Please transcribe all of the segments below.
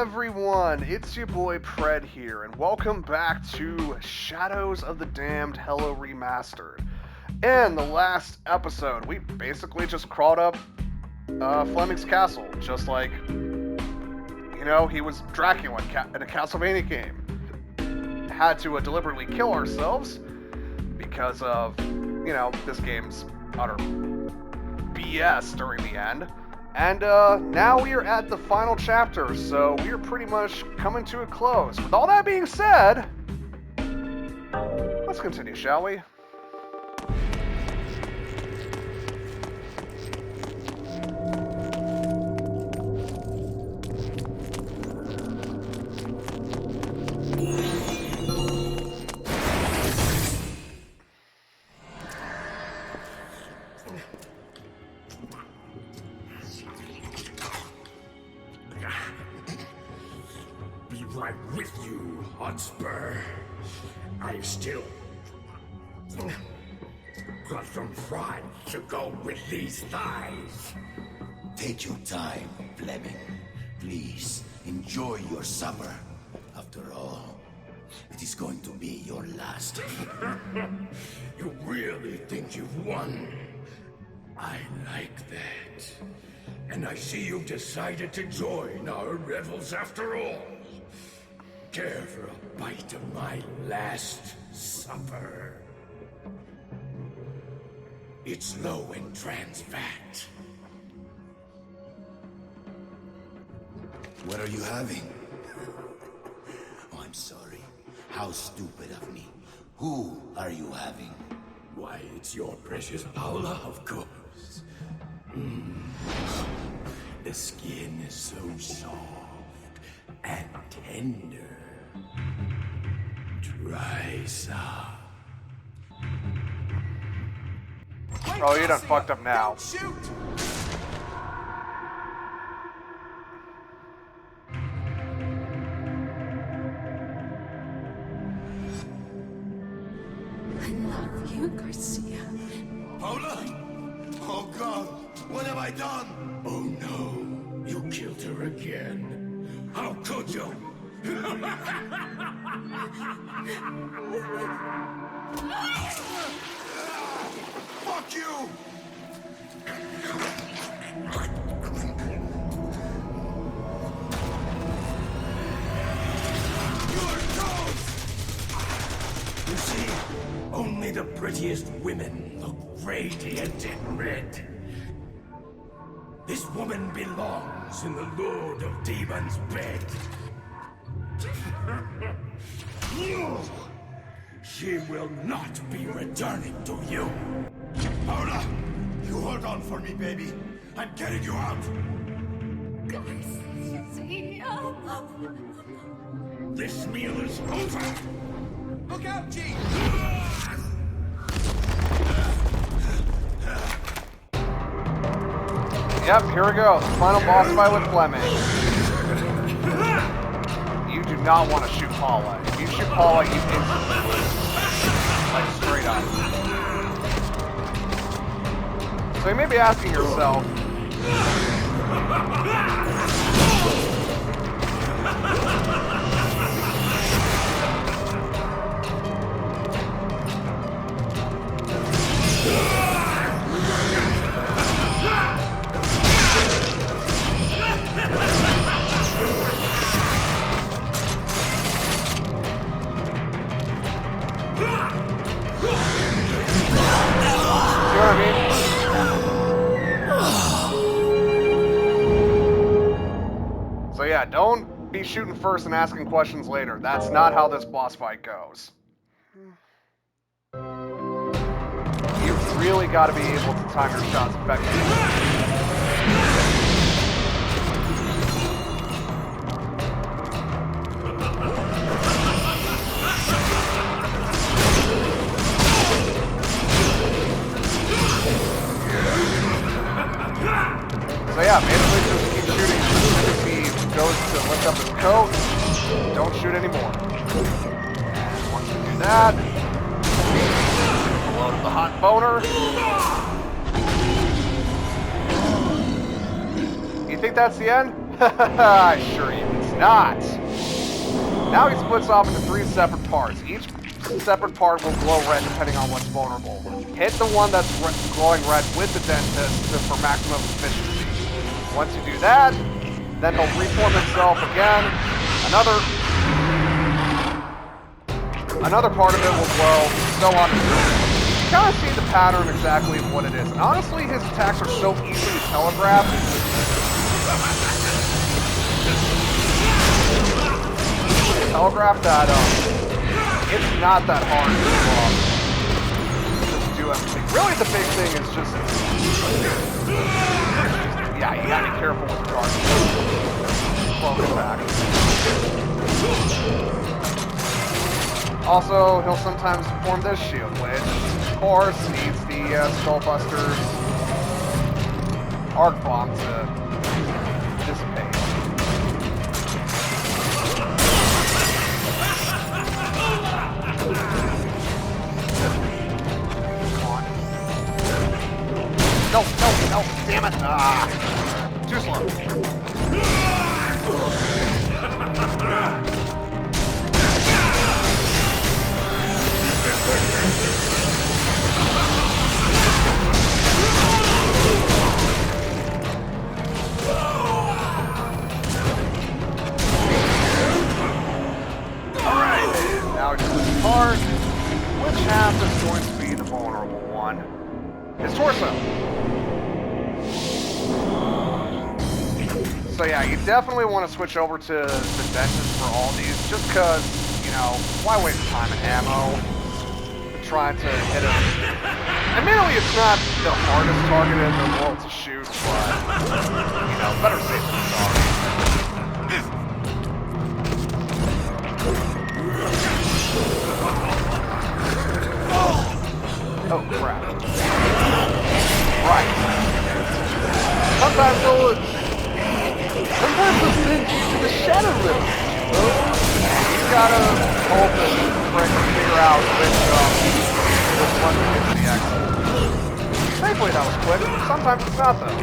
everyone, it's your boy Pred here, and welcome back to Shadows of the Damned Hello Remastered. In the last episode, we basically just crawled up Fleming's castle, just like, he was Dracula in a Castlevania game. Had to deliberately kill ourselves because of, this game's utter BS during the end. And now we are at the final chapter, so we are pretty much coming to a close. With all that being said, let's continue, shall we? Right with you, Hotspur. I've still got some pride to go with these thighs. Take your time, Fleming. Please, enjoy your supper. After all, it is going to be your last. You really think you've won? I like that. And I see you've decided to join our revels after all. Care for a bite of my last supper? It's low in trans fat. What are you having? Oh, I'm sorry. How stupid of me. Who are you having? Why, it's your precious Paula, of course. The skin is so soft and tender. Try some. Oh, you done fucked up now. Don't shoot! I love you, Garcia. Paula? Oh God, what have I done? Oh no, you killed her again. How could you? Fuck you! You see, only the prettiest women look radiant in red. This woman belongs in the Lord of Demons' bed. She will not be returning to you. Paula, you hold on for me, baby. I'm getting you out. Garcia. This meal is over. Look out, G! Yep, here we go. Final boss fight with Fleming. You do not want to shoot Paula. If you shoot Paula, you instantly lose. Like, straight up. So you may be asking yourself, so yeah, don't be shooting first and asking questions later. That's not how this boss fight goes. You've really got to be able to time your shots effectively. So yeah, basically just keep shooting. As soon as he goes to lift up his coat, don't shoot anymore. And once you do that, load the hot boner. You think that's the end? I assure you it's not. Now he splits off into 3 separate parts. Each separate part will glow red depending on what's vulnerable. Hit the one that's glowing red with the dentist for maximum efficiency. Once you do that, then he'll reform himself again. Another part of it will glow, so on and so forth. You kind of see the pattern exactly of what it is. And honestly, his attacks are so easily telegraphed. That it's not that hard to do everything. Really, the big thing is just, yeah, you gotta be careful with the charge. Focus back. Also, he'll sometimes form this shield, which, of course, needs the Skullbuster's arc bomb to dissipate. No, damn it! Ah, too slow. Alright, now just this part. Which half is going to be the vulnerable one? His torso. So yeah, you definitely want to switch over to the dentist for all these, just because, you know, why waste time and ammo trying to hit him? Admittedly, it's not the hardest target in the world to shoot, but, you know, better safe than sorry. Oh, crap. Right. Sometimes they'll send you to the Shadow Rift. You gotta hope and figure out which one gets the exit. Thankfully that was quick. Sometimes it's not, though.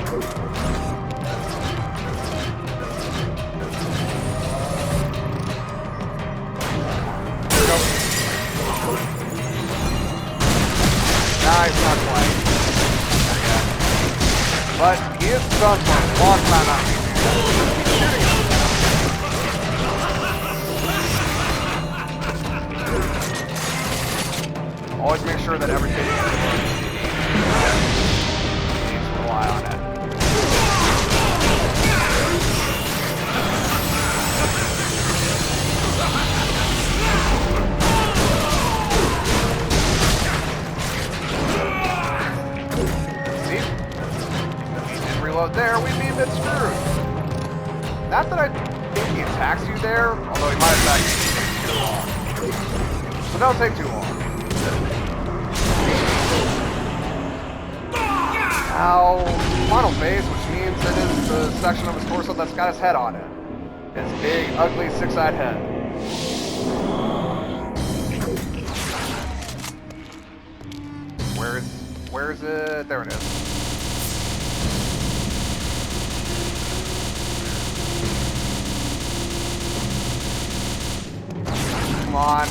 Nice, not quite. But he is done for a long time now. Always make sure that everything is you need to rely on it. Reload there, we'd be a bit screwed. Not that I think he attacks you there, although he might attack you too long. So don't take too long. Now, final phase, which means it is the section of his torso that's got his head on it. His big, ugly, six-eyed head. Where is it? There it is. Come on.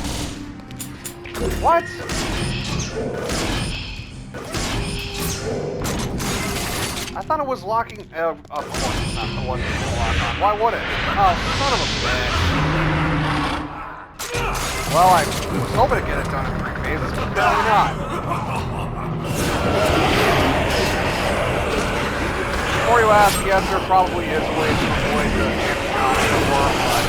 What? I thought it was locking. Of course it's not. It wasn't going to lock on. Why would it? Oh, son of a bitch. Well, I was hoping to get it done in 3 phases, but apparently not. Before you ask, yes, there probably is ways to avoid the Amazon before, but...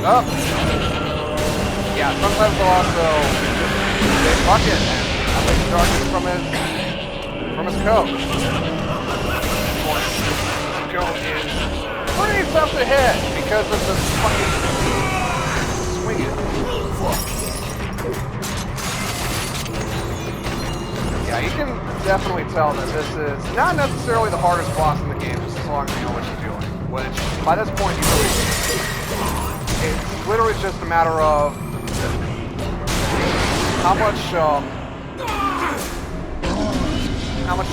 Oh. Yeah, sometimes they'll also say fuck it and unleash darkness from his coat. Of course, his coat is pretty tough to hit because of the fucking swinging. Yeah, you can definitely tell that this is not necessarily the hardest boss in the game, just as long as you know what you're doing. Which, by this point, you really it's literally just a matter of how much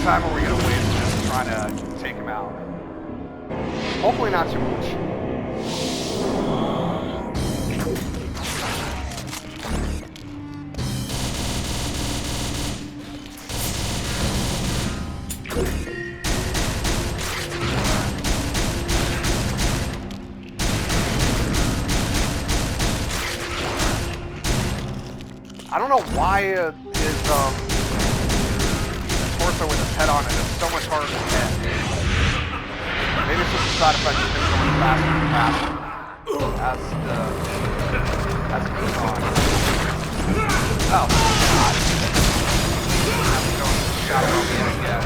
time are we gonna waste just trying to take him out? Hopefully not too much. I don't know why his torso with his head on it is so much harder to hit. Maybe it's just a side effect of him going faster and faster as it goes on. Oh god. I'm going shadow again.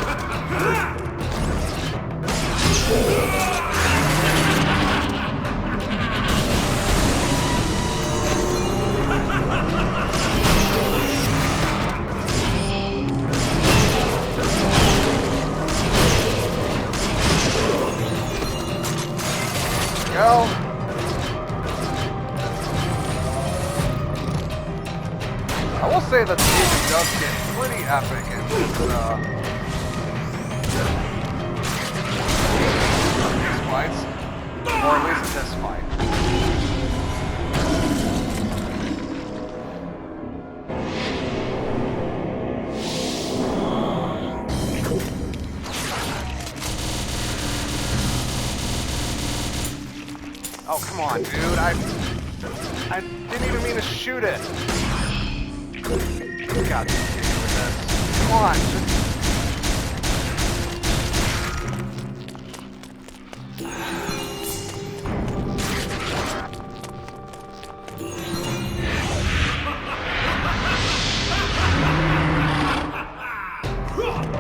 Go. I will say that the music does get pretty epic in these fights, or at least in this fight. Oh, come on, dude. I didn't even mean to shoot it. God, with this. Come on, just...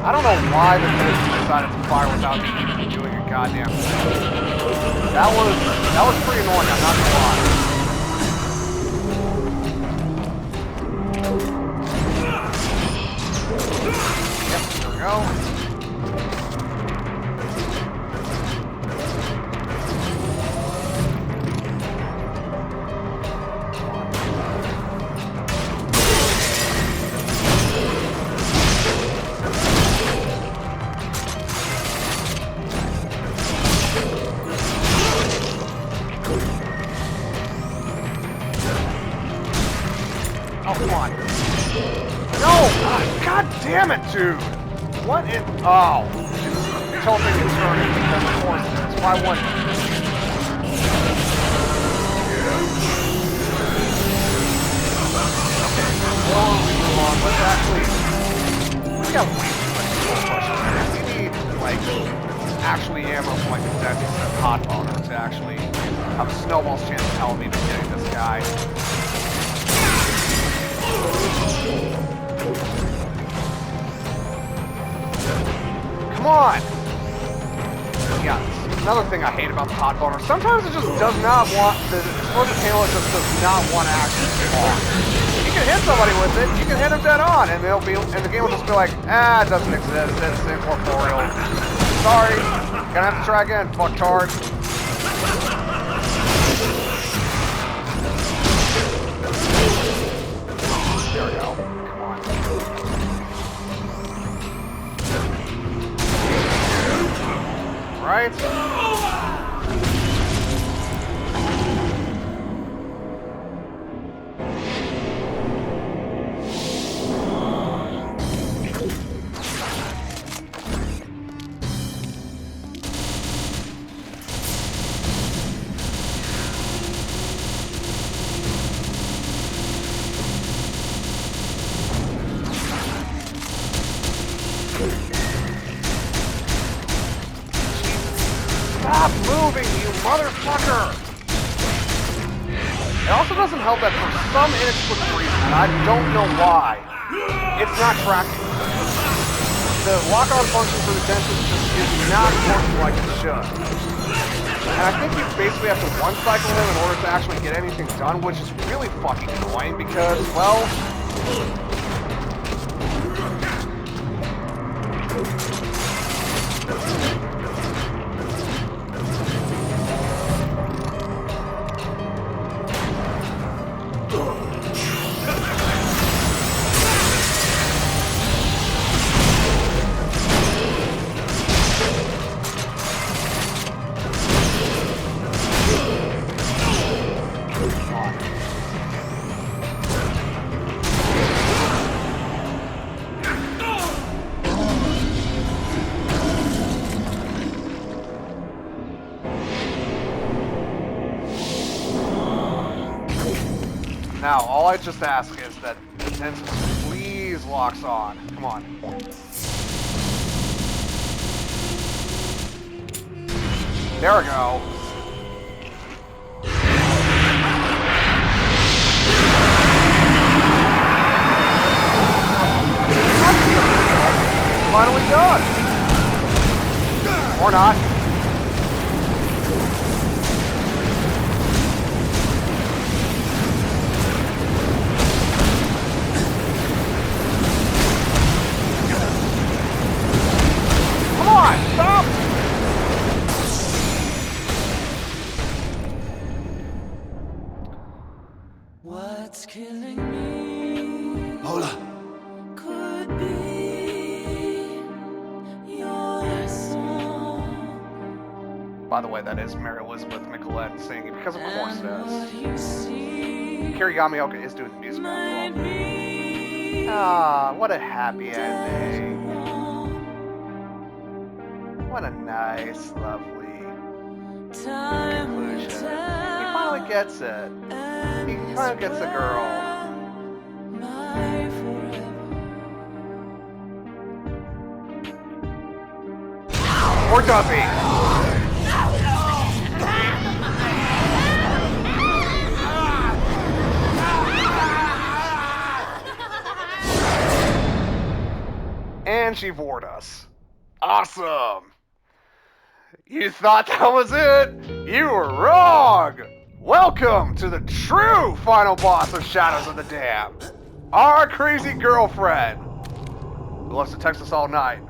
I don't know why the fish decided to fire without me even doing a goddamn thing. That was pretty annoying, I'm not gonna lie. Yep, here we go. Oh, come on. No! God damn it, dude! What in... Oh. It's tilting and turning because of course it's why one... Let's actually... We got way too much control pressure there. We need, like, actually ammo from, like, the dead instead of hot boner to actually have a snowball's chance of hell of even getting this guy. Come on! Yeah, another thing I hate about the hot boner. Sometimes it just does not want the explosive payload just does not want to actually spawn. You can hit somebody with it, you can hit them dead on, and they'll be and the game will just be like, ah, it doesn't exist, it's incorporeal. Sorry, gonna have to try again, fucktard. There we go. Come on. Right? Stop moving, you motherfucker! It also doesn't help that for some inexplicable reason, and I don't know why, it's not tracking. The lock-on function for the dentist just is not working like it should. And I think you basically have to one-cycle him in order to actually get anything done, which is really fucking annoying because, well... Now, all I just ask is that the dentist please locks on. Come on. There we go. Finally done. Or not. Stop! What's killing me? Hola. Could be your song. By the way, that is Mary Elizabeth Nicolette singing, because of course it What is. you see Kiri Yamaoka is doing the music might as well. be Ah, what a happy ending. wrong. What a nice, lovely Time will conclusion. He tell. finally gets it. He finally gets a girl. My forever. Or does he? And she bored us. Awesome! You thought that was it? You were wrong! Welcome to the true final boss of Shadows of the Damned. Our crazy girlfriend, who loves to text us all night.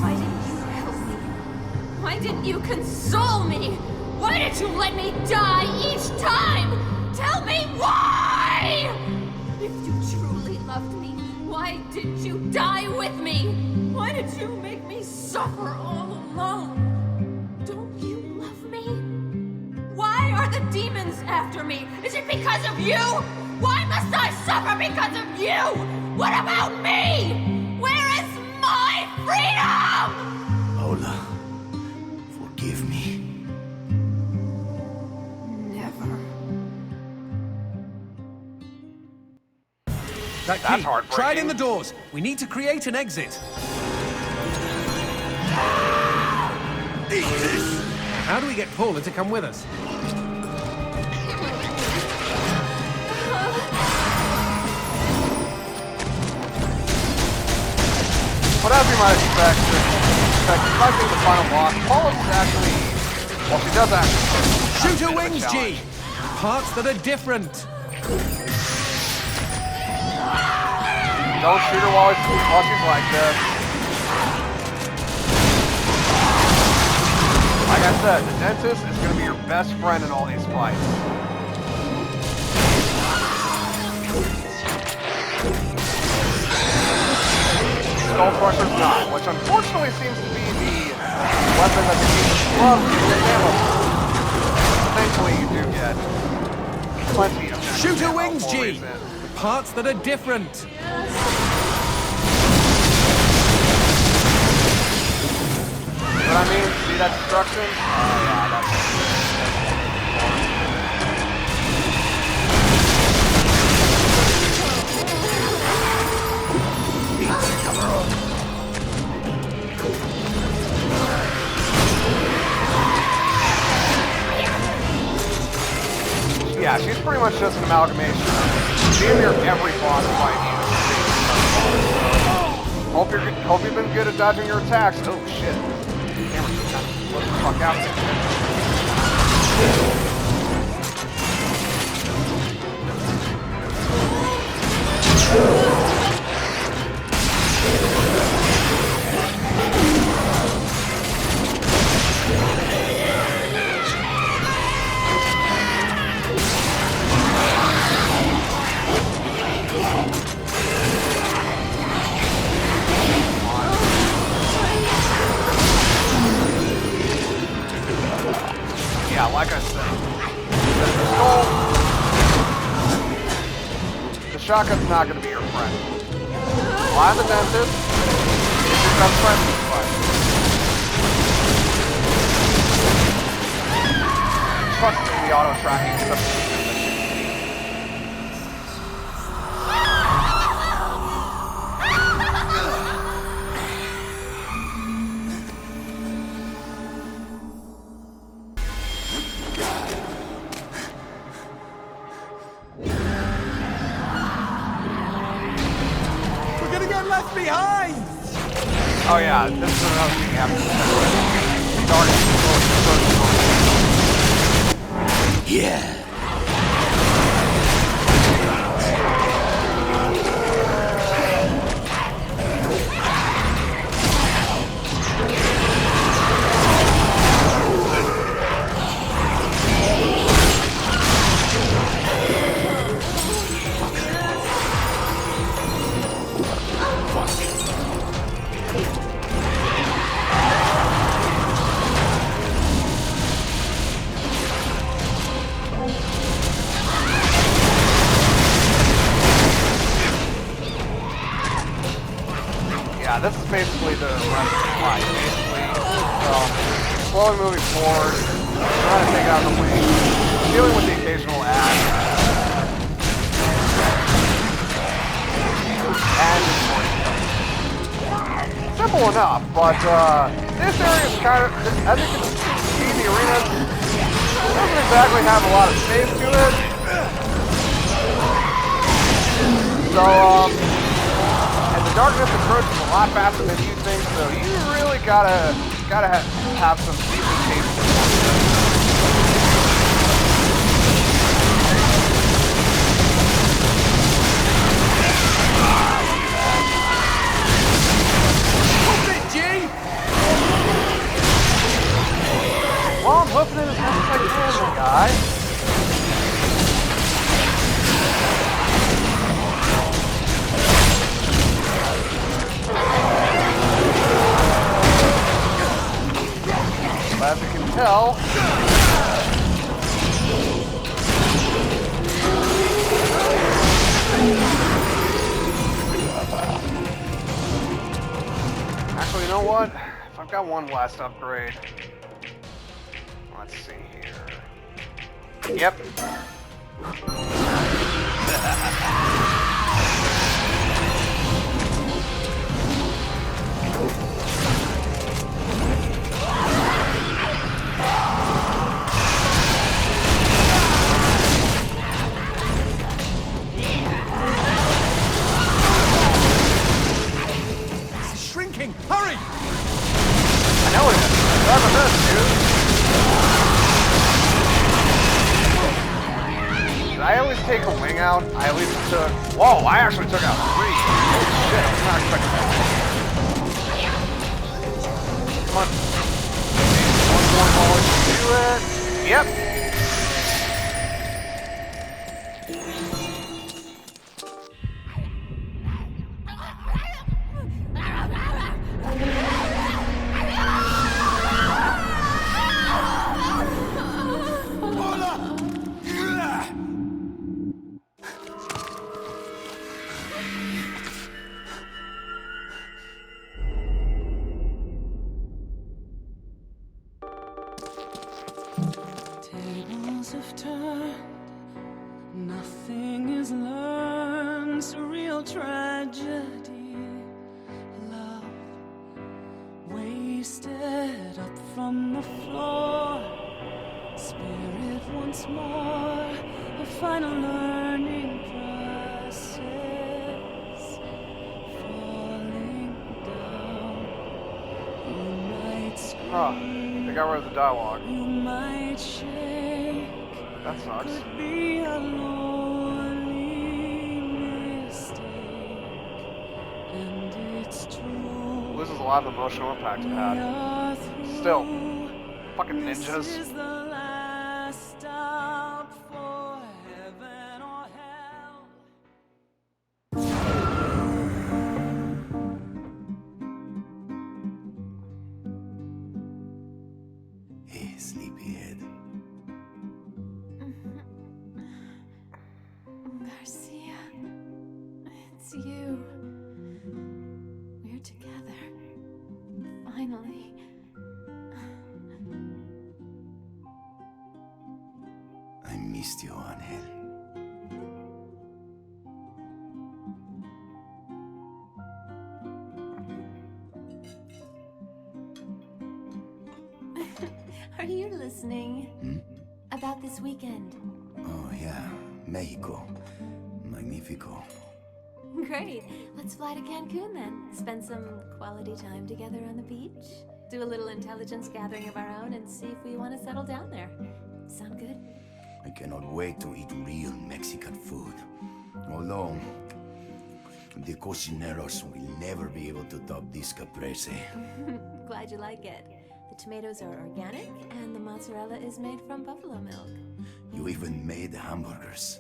Why didn't you help me? Why didn't you console me? Why did you let me die each time? Tell me why! If you truly loved me, why didn't you die with me? Why did you make me suffer all alone? Don't you love me? Why are the demons after me? Is it because of you? Why must I suffer because of you? What about me? Where is my freedom? Hola. Forgive me. Never. That That's key. heartbreaking. Try it in the doors. We need to create an exit. Eat this! How do we get Paula to come with us? But as you might expect, despite being the final boss, Paula is actually, well, she does actually. Shoot her wings, G! Parts that are different. Don't shoot her while she's like this. Like I said, the dentist is going to be your best friend in all these fights. Skull Crusher's not, which unfortunately seems to be the weapon that the demons love to get ammo for. Thankfully, you do get plenty of Shoot her ammo wings, G! always in. Parts that are different. But I mean, see that destruction? Oh yeah, that's... much just an amalgamation. Damn near every boss fight you hope you've been good at dodging your attacks. Oh shit. Camera's just kind of flip the fuck out there. Yeah, like I said, the shotgun's not going to be your friend. Why the dentist? It's your best friend in this fight. Trust me, the auto tracking stuff. Left behind! Oh yeah, this is another thing you have to consider. Yeah. Yeah, this is basically the rest of the fight. Basically, slowly moving forward, trying to take out the wing, dealing with the occasional ad, and simple enough. But this area is kind of, as you can see, the arena doesn't exactly have a lot of space to it. So, and the darkness approaches a lot faster than you think, so you really gotta have some decent taste. Well, I'm whooping it as much as I can, my guy. As you can tell, actually, you know what? If I've got one last upgrade, let's see here. Yep. Hurry! I know it is. Whatever this, dude. Did I always take a wing out? I at least took... Whoa, I actually took out 3. Holy shit, I was not expecting that. Come on. One more ball to do it. Yep. Tables have turned, nothing is learned, surreal tragedy, love wasted up from the floor, spirit once more a final learning process. Falling down. You might scream. They got rid of the dialogue. You might shake. That sucks. Could be a lonely mistake. And it's true. Loses a lot of emotional impact it had. Still, fucking ninjas. This is the last stop for heaven or hell. Hey, sleepyhead. Garcia, it's you. We're together. Finally. I missed you, Angel. Are you listening? About this weekend. Oh, yeah. Mexico. Magnifico. Great. Let's fly to Cancun then. Spend some quality time together on the beach. Do a little intelligence gathering of our own and see if we want to settle down there. Sound good? I cannot wait to eat real Mexican food. Although, the cocineros will never be able to top this caprese. Glad you like it. The tomatoes are organic and the mozzarella is made from buffalo milk. You even made hamburgers.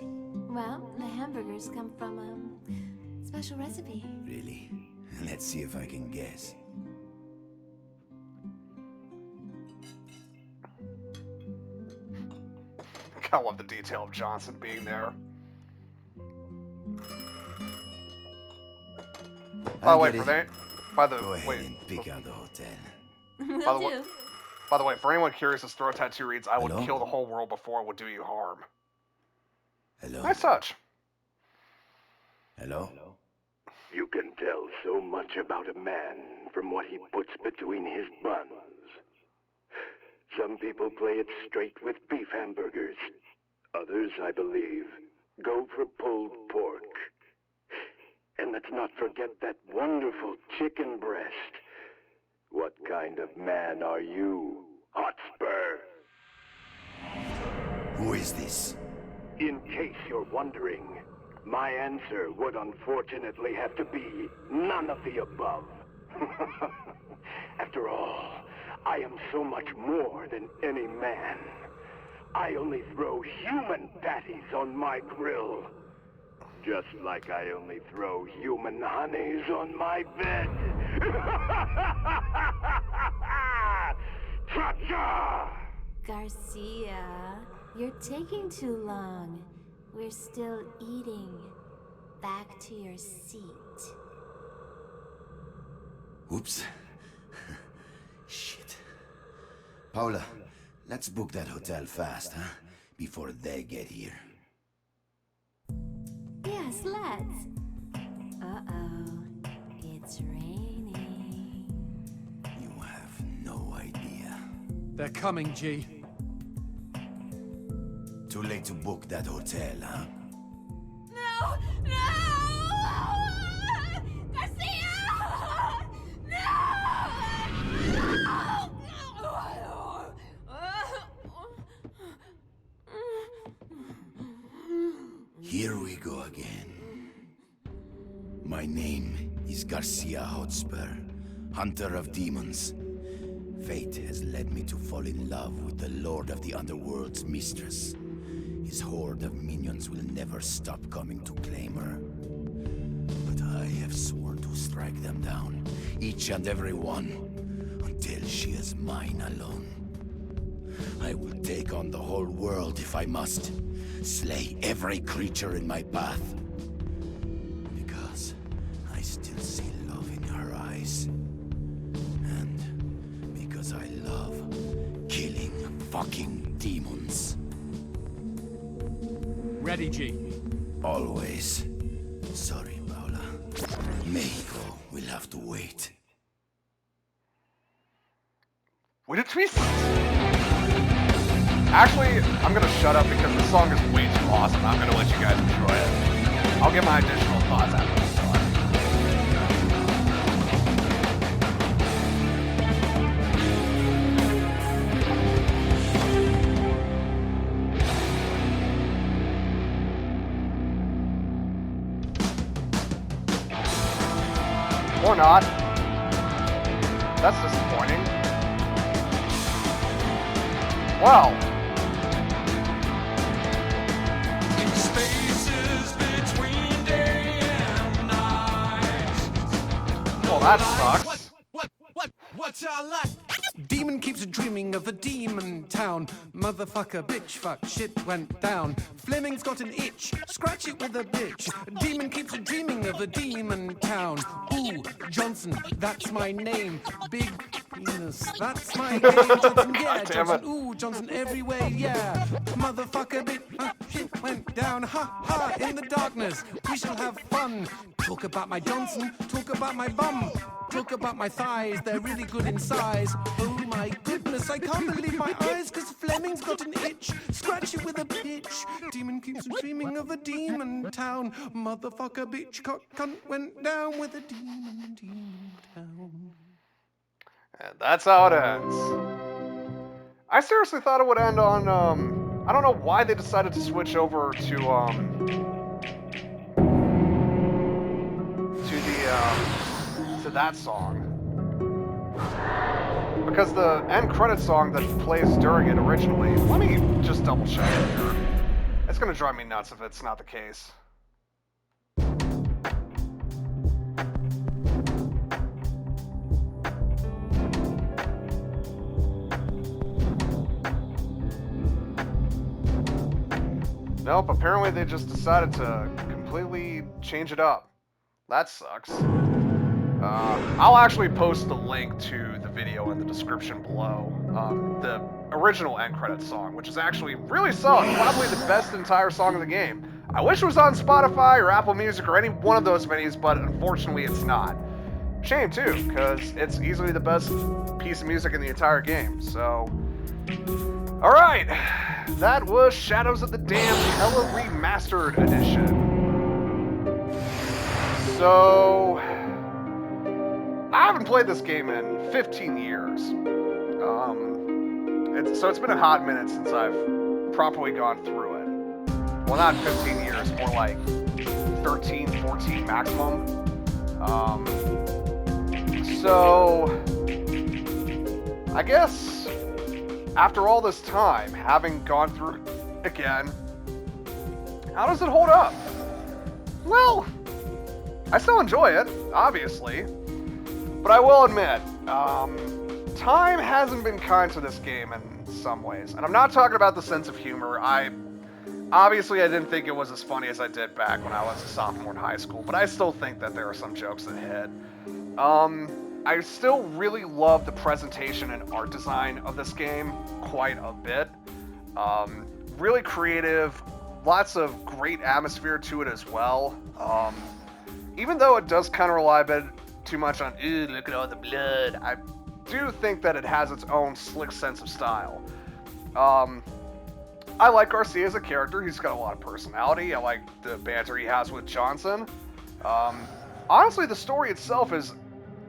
Well, the hamburgers come from a special recipe. Really? Let's see if I can guess. I love the detail of Johnson being there. By the way, Go ahead and pick out the hotel. Will do. By the way, for anyone curious as Throw Tattoo reads, I would Hello? kill the whole world before it would do you harm. Hello? Nice touch. Hello? You can tell so much about a man from what he puts between his buns. Some people play it straight with beef hamburgers. Others, I believe, go for pulled pork. And let's not forget that wonderful chicken breast. What kind of man are you, Hotspur? Who is this? In case you're wondering, my answer would unfortunately have to be none of the above. After all, I am so much more than any man. I only throw human patties on my grill. Just like I only throw human honeys on my bed. Cha-cha! Garcia, you're taking too long. We're still eating. Back to your seat. Oops. Shit. Paula, let's book that hotel fast, huh? Before they get here. Yes, let's. Uh-oh. It's raining. You have no idea. They're coming, G. Too late to book that hotel, huh? No! No! Garcia! Here we go again. My name is Garcia Hotspur, hunter of demons. Fate has led me to fall in love with the Lord of the Underworld's mistress. His horde of minions will never stop coming to claim her. But I have sworn to strike them down, each and every one, until she is mine alone. I will take on the whole world if I must, slay every creature in my path. Because I still see love in her eyes. And because I love killing fucking demons. Ready, G. Always. Sorry, Paula. Mexico will have to wait. Wait a twist! Actually, I'm gonna shut up because this song is way too awesome. I'm gonna let you guys enjoy it. I'll get my additional thoughts after this song. Or not. That's disappointing. Wow. Well, that sucks. What's our life? Demon keeps dreaming of a demon town. Motherfucker, bitch, fuck, shit went down. Fleming's got an itch, scratch it with a bitch. Demon keeps dreaming of a demon town. Ooh, Johnson, that's my name. Big penis, that's my name. Johnson, yeah, Johnson, ooh, Johnson everywhere, yeah. Motherfucker, bitch, shit went down. Ha ha, in the darkness, we shall have fun. Talk about my Johnson, talk about my bum. Talk about my thighs, they're really good in size. Oh my goodness, I can't believe my eyes, cause Fleming's got an itch. Scratch it with a bitch. Demon keeps dreaming of a demon town. Motherfucker, bitch, cunt went down with a demon town. And that's how it ends. I seriously thought it would end on, I don't know why they decided to switch over to that song. Because the end credit song that plays during it originally, let me just double check it here. It's gonna drive me nuts if it's not the case. Nope, apparently they just decided to completely change it up. That sucks. I'll actually post the link to the video in the description below. The original end credits song, which is actually really solid, probably the best entire song of the game. I wish it was on Spotify or Apple Music or any one of those venues, but unfortunately it's not. Shame too, because it's easily the best piece of music in the entire game, so... Alright, that was Shadows of the Damned Hella Remastered Edition. So... I haven't played this game in 15 years. So it's been a hot minute since I've properly gone through it. Well, not 15 years, more like 13, 14 maximum. So, I guess after all this time, having gone through it again, how does it hold up? Well, I still enjoy it, obviously. But I will admit, time hasn't been kind to this game in some ways. And I'm not talking about the sense of humor. Obviously, I didn't think it was as funny as I did back when I was a sophomore in high school, but I still think that there are some jokes that hit. I still really love the presentation and art design of this game quite a bit. Really creative, lots of great atmosphere to it as well. Even though it does kind of rely a bit too much on, ooh, look at all the blood, I do think that it has its own slick sense of style. I like Garcia as a character. He's got a lot of personality. I like the banter he has with Johnson. Honestly, the story itself is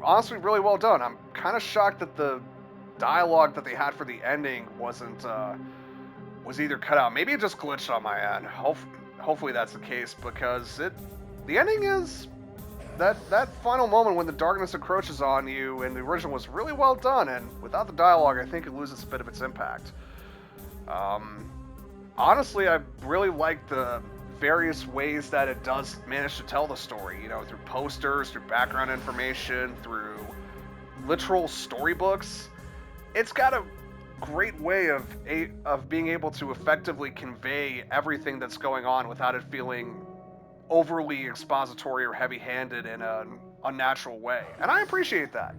honestly really well done. I'm kind of shocked that the dialogue that they had for the ending was either cut out. Maybe it just glitched on my end. Hopefully that's the case, because the ending is that final moment when the darkness encroaches on you in the original was really well done, and without the dialogue, I think it loses a bit of its impact. Honestly, I really like the various ways that it does manage to tell the story, you know, through posters, through background information, through literal storybooks. It's got a great way of being able to effectively convey everything that's going on without it feeling overly expository or heavy-handed in an unnatural way, and I appreciate that.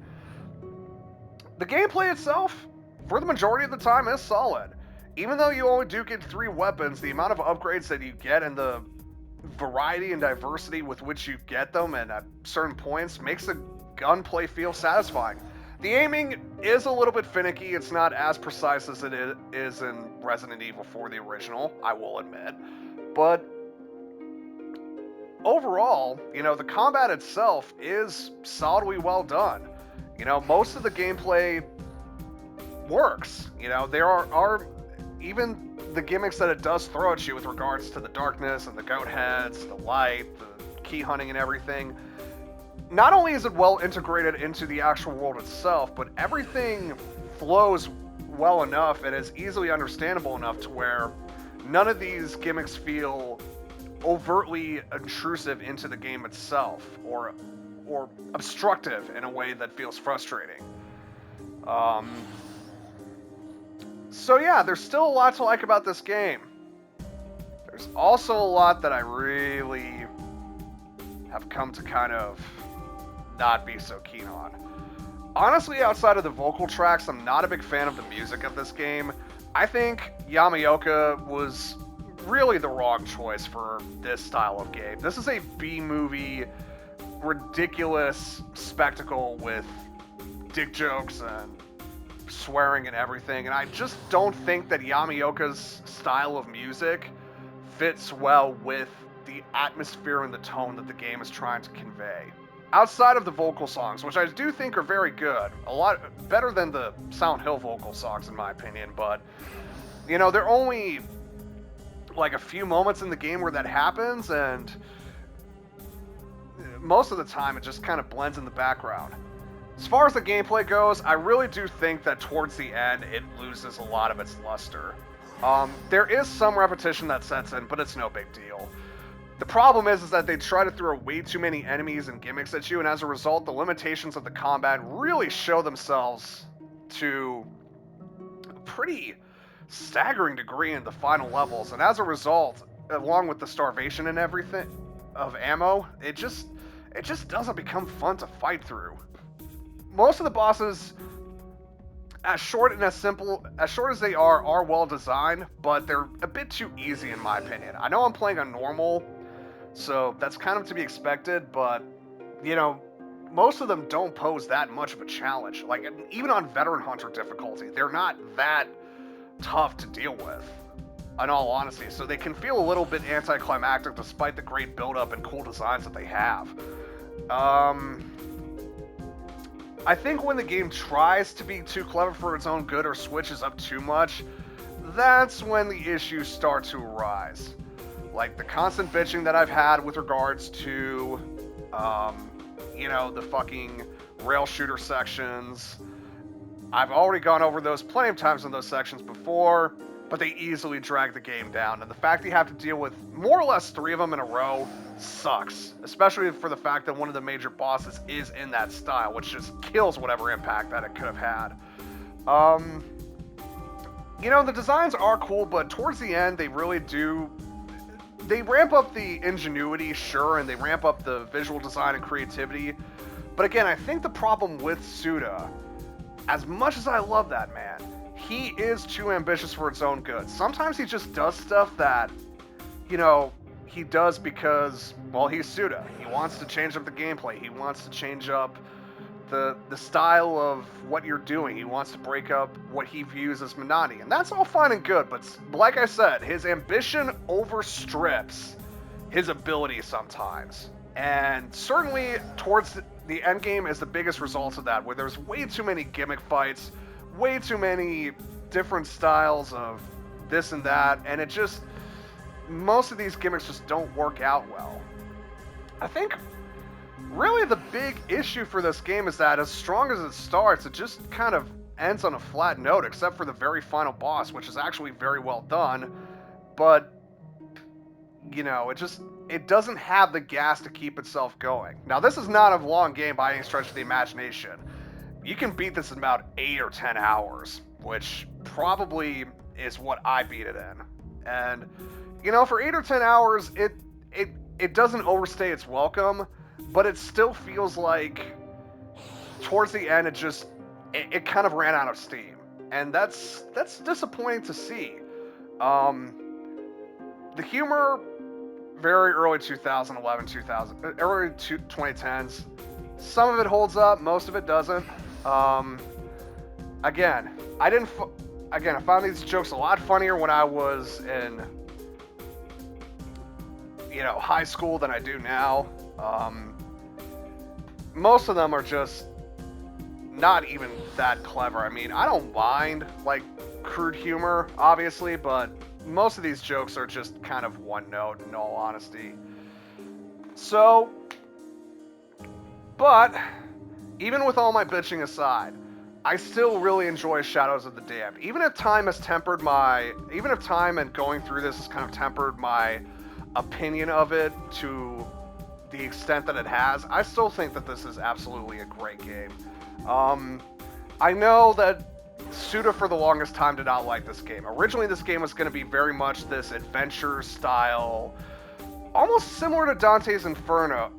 The gameplay itself, for the majority of the time, is solid. Even though you only do get 3 weapons, the amount of upgrades that you get and the variety and diversity with which you get them and at certain points makes the gunplay feel satisfying. The aiming is a little bit finicky. It's not as precise as it is in Resident Evil 4, the original, I will admit. But overall, the combat itself is solidly well done. Most of the gameplay works. There are even the gimmicks that it does throw at you with regards to the darkness and the goat heads, the light, the key hunting and everything. Not only is it well integrated into the actual world itself, but everything flows well enough and is easily understandable enough to where none of these gimmicks feel overtly intrusive into the game itself or obstructive in a way that feels frustrating. So yeah, there's still a lot to like about this game. There's also a lot that I really have come to kind of not be so keen on. Honestly, outside of the vocal tracks, I'm not a big fan of the music of this game. I think Yamaoka was really the wrong choice for this style of game. This is a B-movie, ridiculous spectacle with dick jokes and swearing and everything, and I just don't think that Yamaoka's style of music fits well with the atmosphere and the tone that the game is trying to convey. Outside of the vocal songs, which I do think are very good, a lot better than the Silent Hill vocal songs in my opinion, but there are only like a few moments in the game where that happens, and most of the time it just kind of blends in the background. As far as the gameplay goes, I really do think that towards the end it loses a lot of its luster. There is some repetition that sets in, but it's no big deal. The problem is that they try to throw way too many enemies and gimmicks at you, and as a result, the limitations of the combat really show themselves to a pretty staggering degree in the final levels, and as a result, along with the starvation and everything of ammo, it just doesn't become fun to fight through. Most of the bosses, as short as they are well designed, but they're a bit too easy in my opinion. I know I'm playing on normal, so that's kind of to be expected, but, most of them don't pose that much of a challenge. Like, even on Veteran Hunter difficulty, they're not that tough to deal with, in all honesty, so they can feel a little bit anticlimactic despite the great build-up and cool designs that they have. I think when the game tries to be too clever for its own good or switches up too much, that's when the issues start to arise. Like the constant bitching that I've had with regards to, the fucking rail shooter sections. I've already gone over those plenty of times in those sections before, but they easily drag the game down. And the fact that you have to deal with more or less 3 of them in a row sucks. Especially for the fact that one of the major bosses is in that style, which just kills whatever impact that it could have had. The designs are cool, but towards the end, they really do... They ramp up the ingenuity, sure, and they ramp up the visual design and creativity. But again, I think the problem with Suda, as much as I love that man, he is too ambitious for its own good. Sometimes he just does stuff that, he does because, well, he's Suda. He wants to change up the gameplay. He wants to change up the style of what you're doing. He wants to break up what he views as monotony. And that's all fine and good, but like I said, his ambition overstrips his ability sometimes. And certainly towards the end game is the biggest results of that, where there's way too many gimmick fights, way too many different styles of this and that, and most of these gimmicks just don't work out well. I think really the big issue for this game is that as strong as it starts, it just kind of ends on a flat note, except for the very final boss, which is actually very well done, but it doesn't have the gas to keep itself going. Now, this is not a long game by any stretch of the imagination. You can beat this in about 8 or 10 hours, which probably is what I beat it in. And, for 8 or 10 hours, it doesn't overstay its welcome, but it still feels like towards the end, it kind of ran out of steam. And that's disappointing to see. The humor, very early 2011, early 2010s. Some of it holds up, most of it doesn't. Again, I found these jokes a lot funnier when I was in, high school than I do now. Most of them are just not even that clever. I mean, I don't mind, like, crude humor, obviously, but most of these jokes are just kind of one note, in all honesty. So, but, even with all my bitching aside, I still really enjoy Shadows of the Damned. Even if time and going through this has kind of tempered my opinion of it to the extent that it has, I still think that this is absolutely a great game. I know that Suda for the longest time did not like this game. Originally, this game was going to be very much this adventure style, almost similar to Dante's Inferno,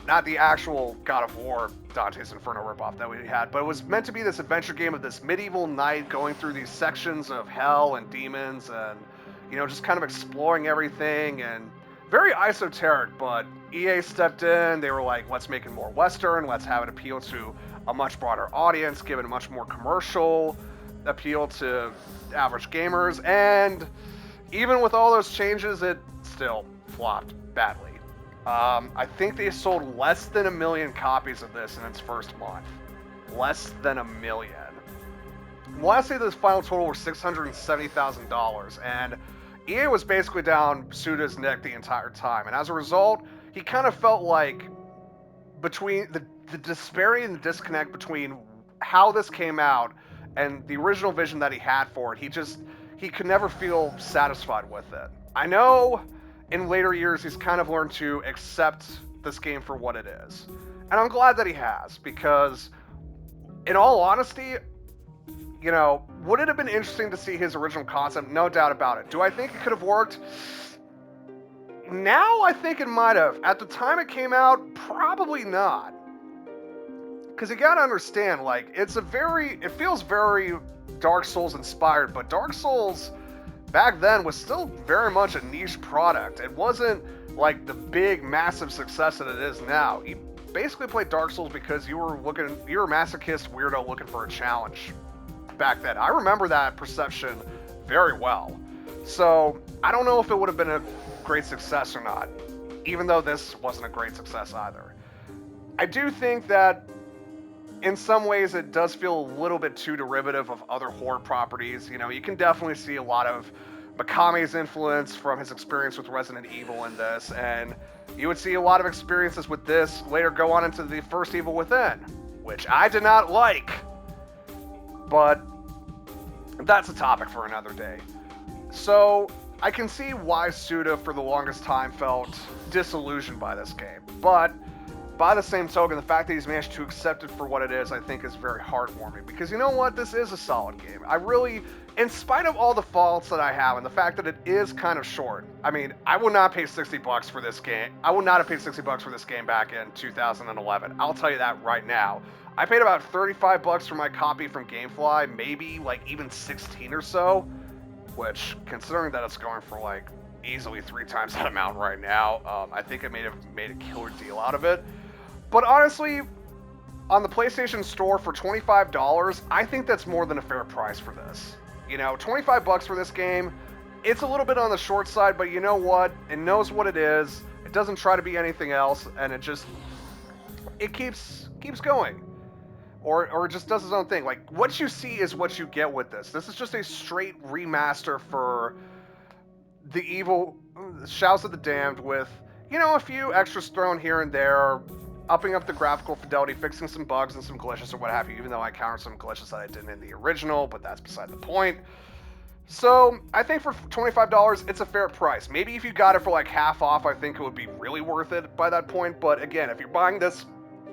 not the actual God of War Dante's Inferno ripoff that we had, but it was meant to be this adventure game of this medieval knight going through these sections of hell and demons and, just kind of exploring everything, and very esoteric, but EA stepped in. They were like, let's make it more Western, let's have it appeal to a much broader audience, give it a much more commercial appeal to average gamers, and even with all those changes, it still flopped badly. I think they sold less than 1 million copies of this in its first month. Less than 1 million. Well, I say this final total was $670,000, and EA was basically down Suda's neck the entire time, and as a result, he kind of felt like between the disparity and the disconnect between how this came out and the original vision that he had for it, he could never feel satisfied with it. I know in later years he's kind of learned to accept this game for what it is, and I'm glad that he has, because in all honesty, would it have been interesting to see his original concept? No doubt about it. Do I think it could have worked? Now I think it might have. At the time it came out, probably not. Because you gotta understand, like, it feels very Dark Souls inspired, but Dark Souls back then was still very much a niche product. It wasn't like the big, massive success that it is now. You basically played Dark Souls because you were a masochist weirdo looking for a challenge back then. I remember that perception very well. So I don't know if it would have been a great success or not, even though this wasn't a great success either. I do think that in some ways it does feel a little bit too derivative of other horror properties. You can definitely see a lot of Mikame's influence from his experience with Resident Evil in this, and you would see a lot of experiences with this later go on into the first Evil Within, which I did not like. But that's a topic for another day. So I can see why Suda for the longest time felt disillusioned by this game. But by the same token, the fact that he's managed to accept it for what it is, I think is very heartwarming. Because you know what? This is a solid game. I really, in spite of all the faults that I have and the fact that it is kind of short, I mean, I would not pay $60 for this game. I would not have paid $60 for this game back in 2011. I'll tell you that right now. I paid about $35 for my copy from GameFly, maybe like even 16 or so, which, considering that it's going for like easily 3 times that amount right now, I think it may have made a killer deal out of it. But honestly, on the PlayStation Store for $25, I think that's more than a fair price for this. $25 for this game, it's a little bit on the short side, but you know what? It knows what it is. It doesn't try to be anything else, and it keeps going. Or just does its own thing. Like, what you see is what you get with this. This is just a straight remaster for the evil Shadows of the Damned with, a few extras thrown here and there, upping up the graphical fidelity, fixing some bugs and some glitches or what have you, even though I countered some glitches that I didn't in the original, but that's beside the point. So, I think for $25, it's a fair price. Maybe if you got it for like half off, I think it would be really worth it by that point, but again, if you're buying this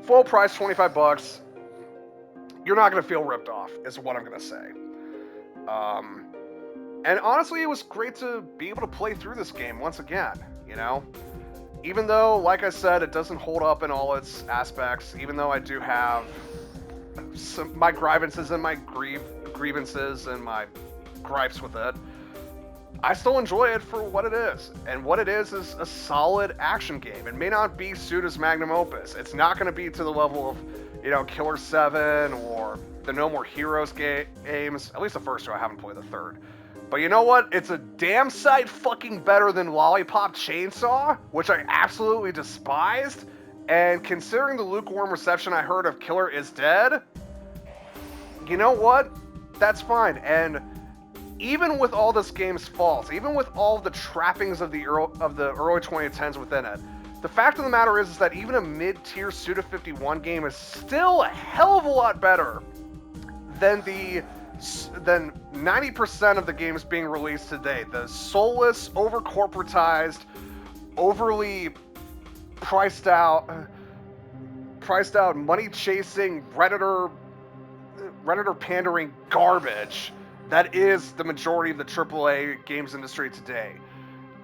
full price, $25, you're not going to feel ripped off, is what I'm going to say. And honestly, it was great to be able to play through this game once again, Even though, like I said, it doesn't hold up in all its aspects, even though I do have my grievances and my grievances and my gripes with it, I still enjoy it for what it is. And what it is a solid action game. It may not be Suda's magnum opus. It's not going to be to the level of you know, Killer 7 or the No More Heroes games. At least the first two, I haven't played the third. But you know what? It's a damn sight fucking better than Lollipop Chainsaw, which I absolutely despised. And considering the lukewarm reception I heard of Killer is Dead, you know what? That's fine. And even with all this game's faults, even with all the trappings of the early 2010s within it, the fact of the matter is that even a mid-tier Suda51 game is still a hell of a lot better than 90% of the games being released today. The soulless, over-corporatized, overly priced out, money-chasing, Redditor pandering garbage that is the majority of the AAA games industry today.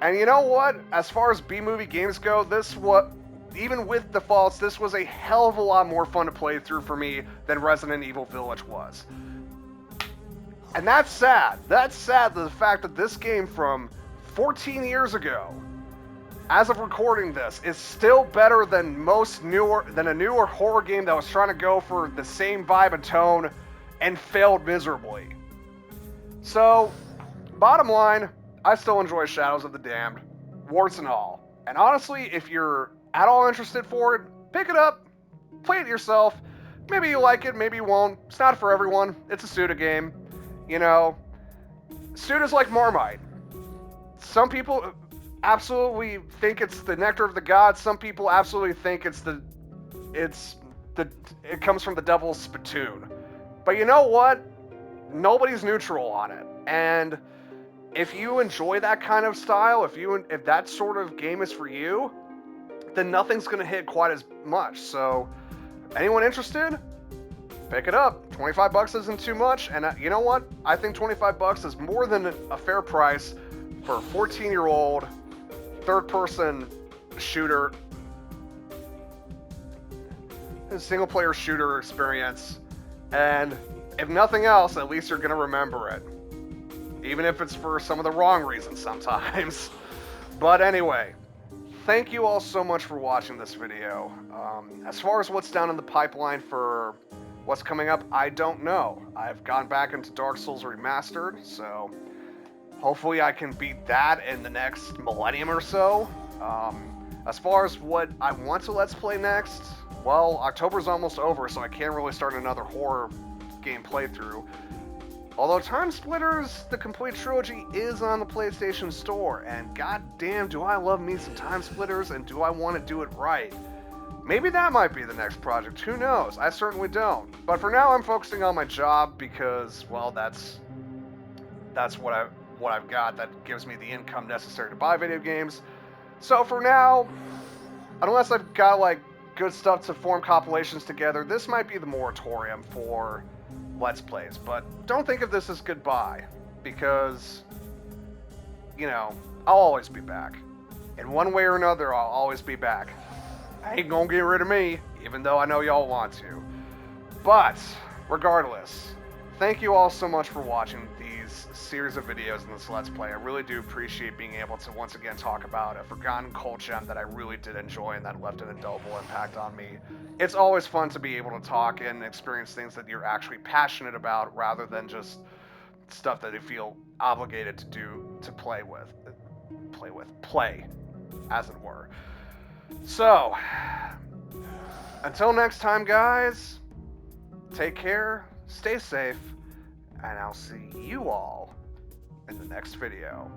And you know what? As far as B-movie games go, even with the faults, this was a hell of a lot more fun to play through for me than Resident Evil Village was. And that's sad. That's sad, the fact that this game from 14 years ago, as of recording this, is still better than a newer horror game that was trying to go for the same vibe and tone and failed miserably. So, bottom line, I still enjoy Shadows of the Damned, warts and all. And honestly, if you're at all interested for it, pick it up, play it yourself. Maybe you like it, maybe you won't. It's not for everyone. It's a Suda game. You know, Suda's like Marmite. Some people absolutely think it's the nectar of the gods. Some people absolutely think it comes from the devil's spittoon. But you know what? Nobody's neutral on it. And if you enjoy that kind of style, if that sort of game is for you, then nothing's going to hit quite as much. So, anyone interested? Pick it up. $25 isn't too much, and you know what? I think $25 is more than a fair price for a 14-year-old third-person shooter, single-player shooter experience. And if nothing else, at least you're going to remember it. Even if it's for some of the wrong reasons sometimes. But anyway, thank you all so much for watching this video. As far as what's down in the pipeline for what's coming up, I don't know. I've gone back into Dark Souls Remastered, so hopefully I can beat that in the next millennium or so. As far as what I want to Let's Play next, well, October's almost over, so I can't really start another horror game playthrough. Although Time Splitters, the complete trilogy, is on the PlayStation Store, and goddamn do I love me some Time Splitters, and do I want to do it right. Maybe that might be the next project, who knows? I certainly don't. But for now, I'm focusing on my job because, well, that's what I've got that gives me the income necessary to buy video games. So for now, unless I've got like good stuff to form compilations together, this might be the moratorium for Let's Plays. But don't think of this as goodbye, because, you know, I'll always be back. In one way or another, I'll always be back. I ain't gonna get rid of me, even though I know y'all want to. But, regardless, thank you all so much for watching these series of videos in this Let's Play. I really do appreciate being able to once again talk about a forgotten cult gem that I really did enjoy and that left an indelible impact on me. It's always fun to be able to talk and experience things that you're actually passionate about rather than just stuff that you feel obligated to do, to play, as it were. So, until next time, guys, take care, stay safe, and I'll see you all in the next video.